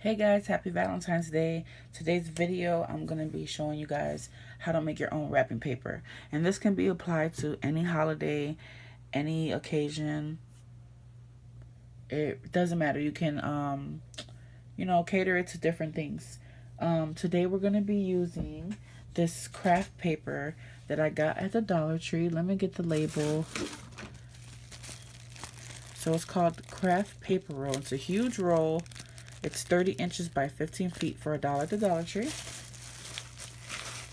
Hey guys, happy Valentine's Day. Today's video, I'm going to be showing you guys how to make your own wrapping paper. And this can be applied to any holiday, any occasion. It doesn't matter. You can, cater it to different things. Today we're going to be using this craft paper that I got at the Dollar Tree. Let me get the label. So it's called Craft Paper Roll. It's a huge roll. It's 30 inches by 15 feet for $1 at the Dollar Tree.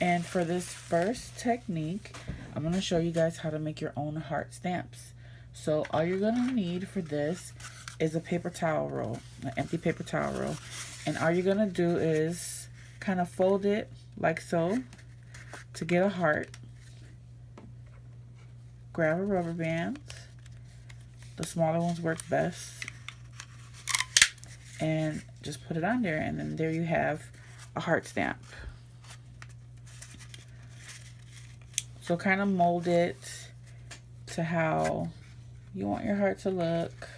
And for this first technique, I'm going to show you guys how to make your own heart stamps. So all you're going to need for this is a paper towel roll, an empty paper towel roll. And all you're going to do is kind of fold it like so to get a heart. Grab a rubber band. The smaller ones work best. And just put it on there, and then there you have a heart stamp. So kind of mold it to how you want your heart to look.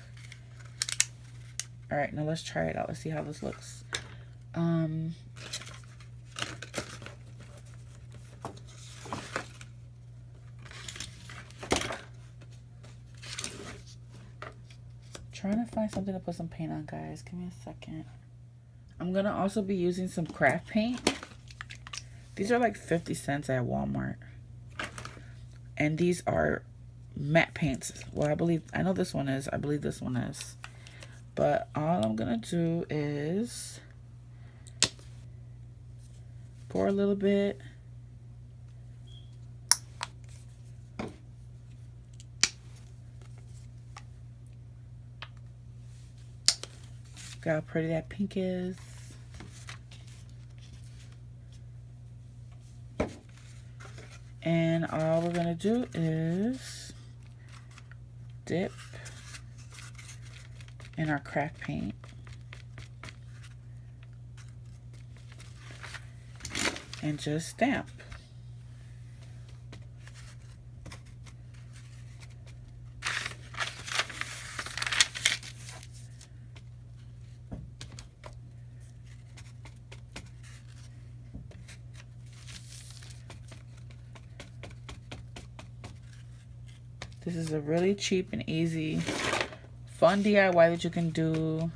All right, now let's try it out. Let's see how this looks. Trying to find something to put some paint on, guys. Give me a second. I'm gonna also be using some craft paint. These are like 50 cents at Walmart. And these are matte paints. Well, I know this one is. I believe this one is. But all I'm gonna do is pour a little bit. Look how pretty that pink is. And all we're gonna do is dip in our craft paint. And just stamp. This is a really cheap and easy, fun DIY that you can do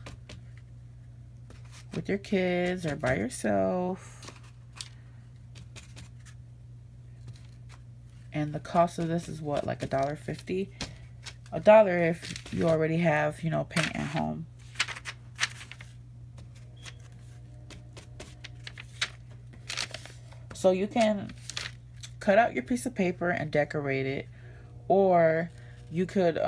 with your kids or by yourself. And the cost of this is what, like $1.50? $1 if you already have, paint at home. So you can cut out your piece of paper and decorate it. Or you could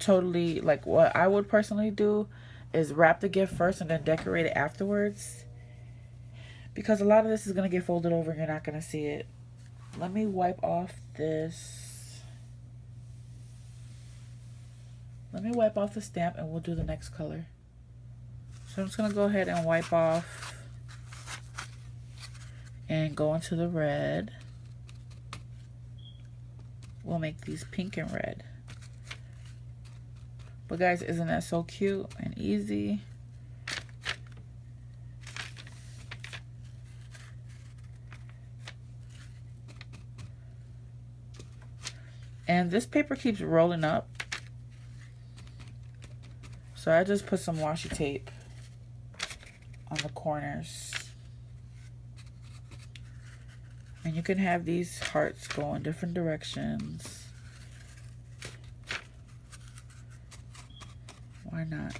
totally, like what I would personally do is wrap the gift first and then decorate it afterwards. Because a lot of this is going to get folded over and you're not going to see it. Let me wipe off this. Let me wipe off the stamp and we'll do the next color. So I'm just going to go ahead and wipe off and go into the red. We'll make these pink and red. But guys, isn't that so cute and easy? And this paper keeps rolling up. So I just put some washi tape on the corners. And you can have these hearts go in different directions. Why not?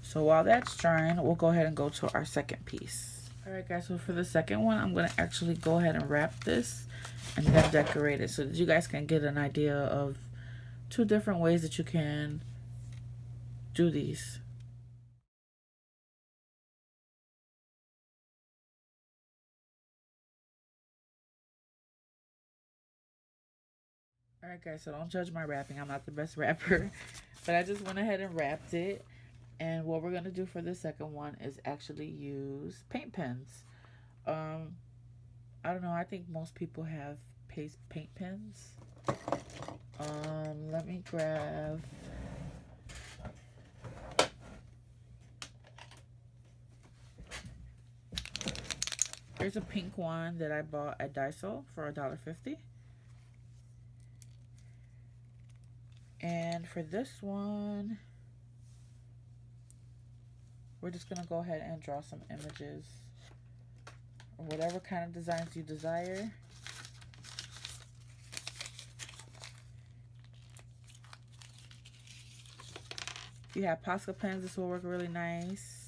So while that's drying, we'll go ahead and go to our second piece. Alright guys, so for the second one, I'm going to actually go ahead and wrap this and then decorate it so that you guys can get an idea of two different ways that you can do these. Alright guys, so don't judge my wrapping. I'm not the best wrapper. But I just went ahead and wrapped it. And what we're going to do for the second one is actually use paint pens. I don't know. I think most people have paint pens. Let me grab. Here's a pink one that I bought at Daiso for $1.50. And for this one, we're just going to go ahead and draw some images or whatever kind of designs you desire. If you have Posca pens, this will work really nice.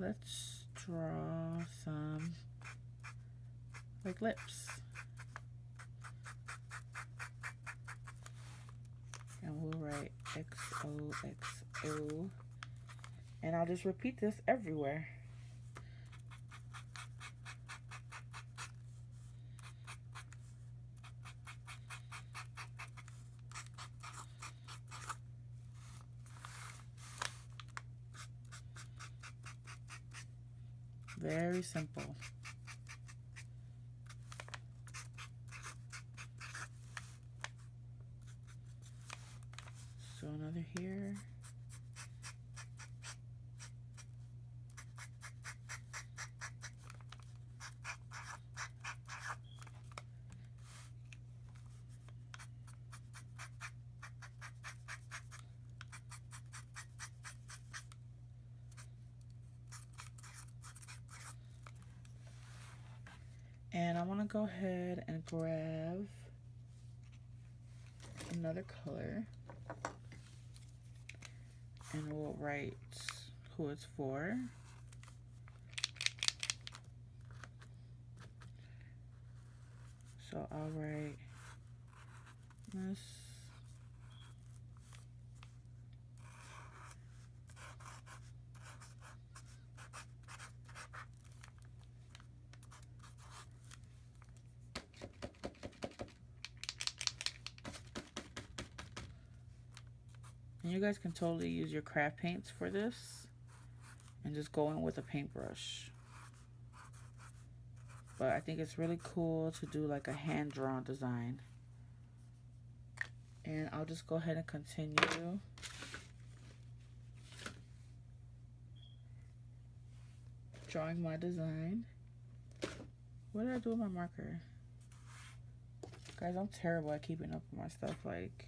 Let's draw some like lips. And we'll write XOXO. And I'll just repeat this everywhere. Very simple. So another here. And I want to go ahead and grab another color. And we'll write who it's for. So I'll write this. And you guys can totally use your craft paints for this and just go in with a paintbrush. But I think it's really cool to do like a hand-drawn design. And I'll just go ahead and continue. Drawing my design. What did I do with my marker? Guys, I'm terrible at keeping up with my stuff. Like,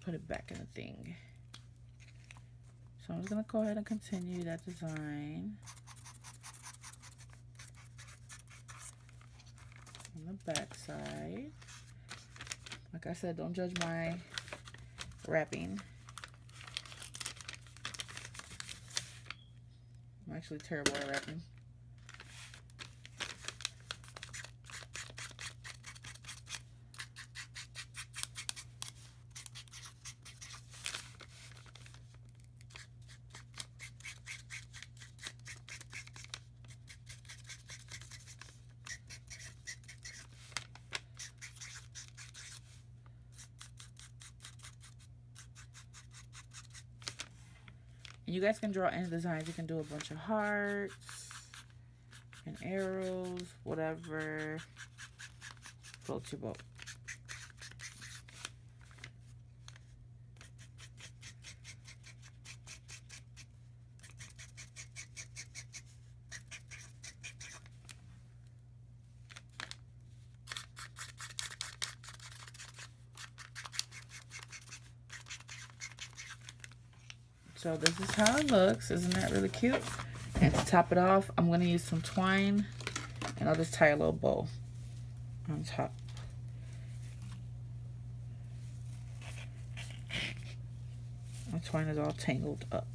put it back in the thing. So I'm just gonna go ahead and continue that design on the back side. Like I said, don't judge my wrapping. I'm actually terrible at wrapping. You guys can draw any designs. You can do a bunch of hearts and arrows, whatever floats your boat. So this is how it looks. Isn't that really cute? And to top it off, I'm going to use some twine, and I'll just tie a little bow on top. My twine is all tangled up.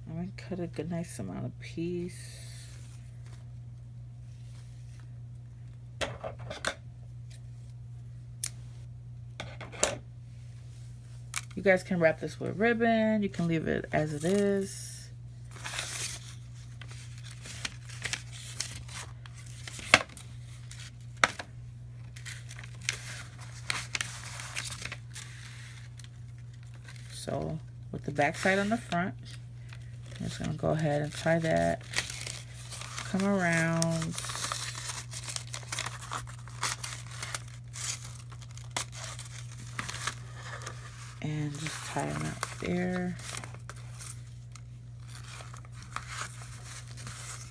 I'm going to cut a good nice amount of piece. You guys can wrap this with ribbon. You can leave it as it is. So with the back side on the front, I'm just gonna go ahead and tie that, come around, and just tie them out there.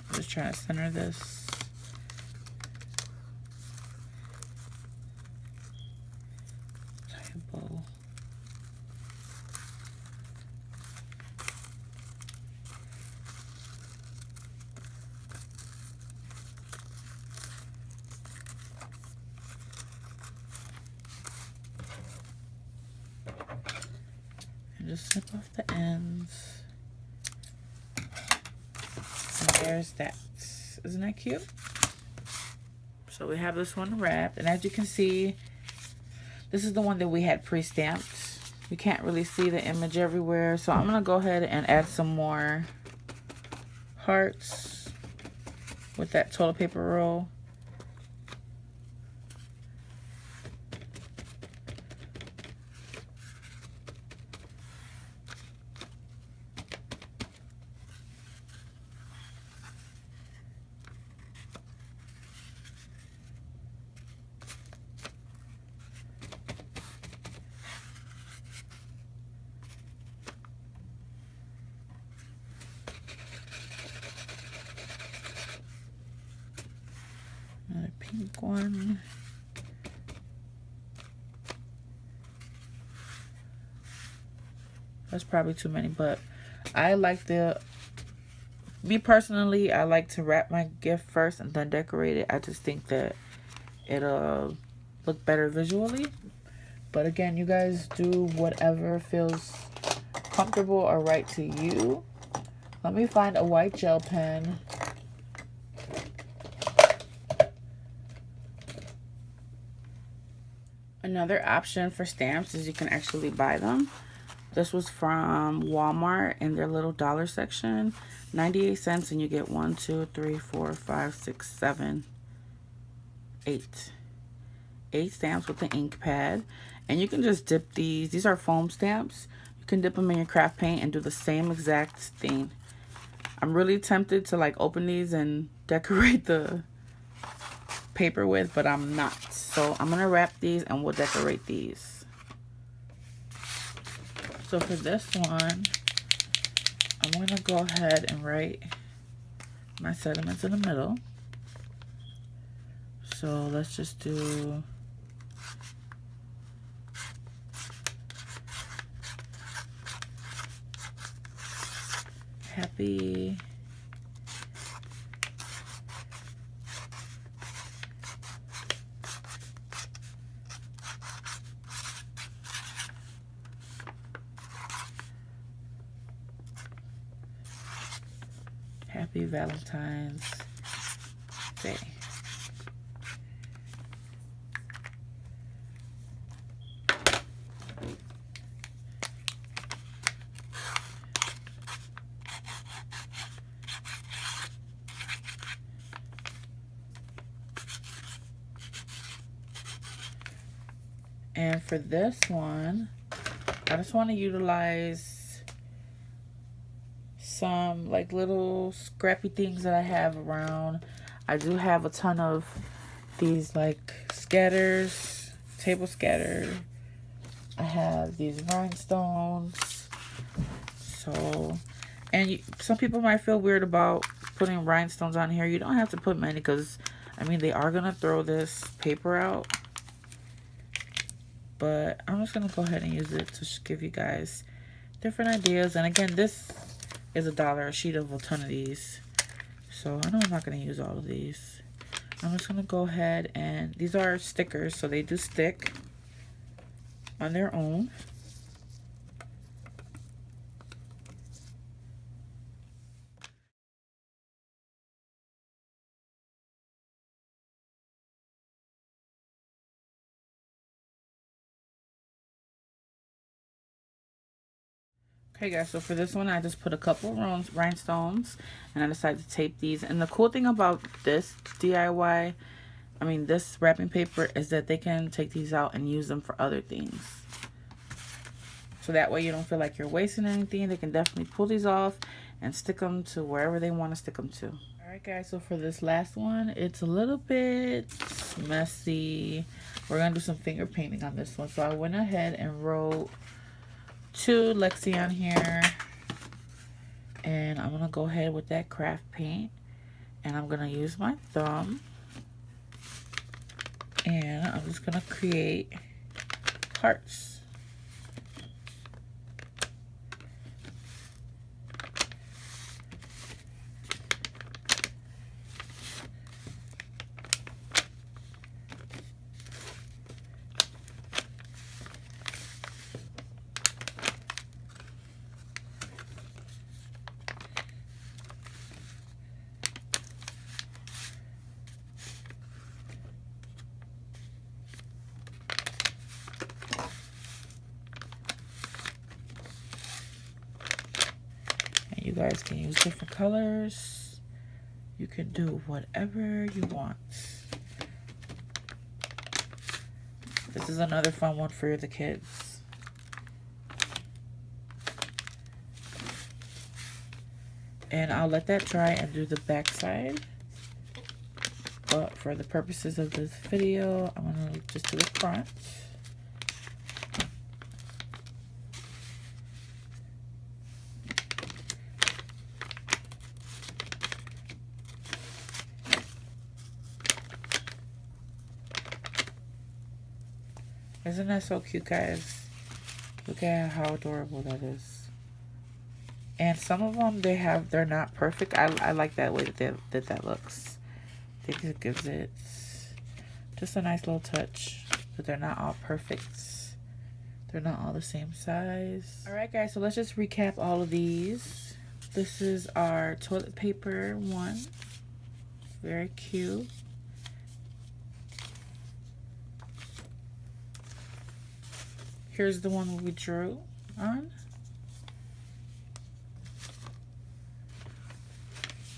I'm just trying to center this. Tie a bow. Just snip off the ends. And there's that. Isn't that cute? So we have this one wrapped. And as you can see, this is the one that we had pre-stamped. You can't really see the image everywhere. So I'm going to go ahead and add some more hearts with that toilet paper roll. Another pink one. That's probably too many, but I like me personally, I like to wrap my gift first and then decorate it. I just think that it'll look better visually. But again, you guys do whatever feels comfortable or right to you. Let me find a white gel pen. Another option for stamps is you can actually buy them. This was from Walmart in their little dollar section. 98 cents, and you get 1, 2, 3, 4, 5, 6, 7, 8. 8 stamps with the ink pad. And you can just dip these. These are foam stamps. You can dip them in your craft paint and do the same exact thing. I'm really tempted to like open these and decorate the paper with, but I'm not. So I'm gonna wrap these and we'll decorate these. So for this one, I'm gonna go ahead and write my sentiments in the middle. So let's just do happy Happy Valentine's Day. And for this one, I just want to utilize some like little scrappy things that I have around. I do have a ton of these like scatters, table scatter. I have these rhinestones. So, and some people might feel weird about putting rhinestones on here. You don't have to put many because, I mean, they are going to throw this paper out. But I'm just going to go ahead and use it to give you guys different ideas. And again, this is $1 a sheet of a ton of these. So I know I'm not going to use all of these. I'm just going to go ahead and these are stickers. So they do stick on their own. Okay guys, so for this one I just put a couple rhinestones and I decided to tape these. And the cool thing about this DIY, this wrapping paper, is that they can take these out and use them for other things. So that way you don't feel like you're wasting anything. They can definitely pull these off and stick them to wherever they want to stick them to. All right, guys, so for this last one, it's a little bit messy. We're going to do some finger painting on this one. So I went ahead and wrote to Lexi on here. And I'm going to go ahead with that craft paint. And I'm going to use my thumb. And I'm just going to create hearts. You guys can use different colors. You can do whatever you want. This is another fun one for the kids. And I'll let that dry and do the back side. But for the purposes of this video, I'm going to just do the front. Isn't that so cute, guys? Look at how adorable that is. And some of them, they're not perfect. I like that way that looks. I think it gives it just a nice little touch. But they're not all perfect. They're not all the same size. Alright, guys, so let's just recap all of these. This is our toilet paper one. Very cute. Here's the one we drew on.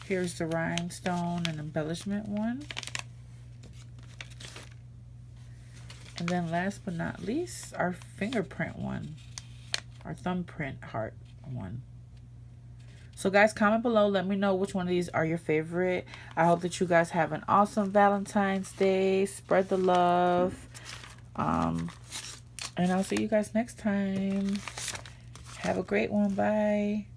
Here's the rhinestone and embellishment one. And then last but not least, our fingerprint one. Our thumbprint heart one. So guys, comment below. Let me know which one of these are your favorite. I hope that you guys have an awesome Valentine's Day. Spread the love. And I'll see you guys next time. Have a great one. Bye.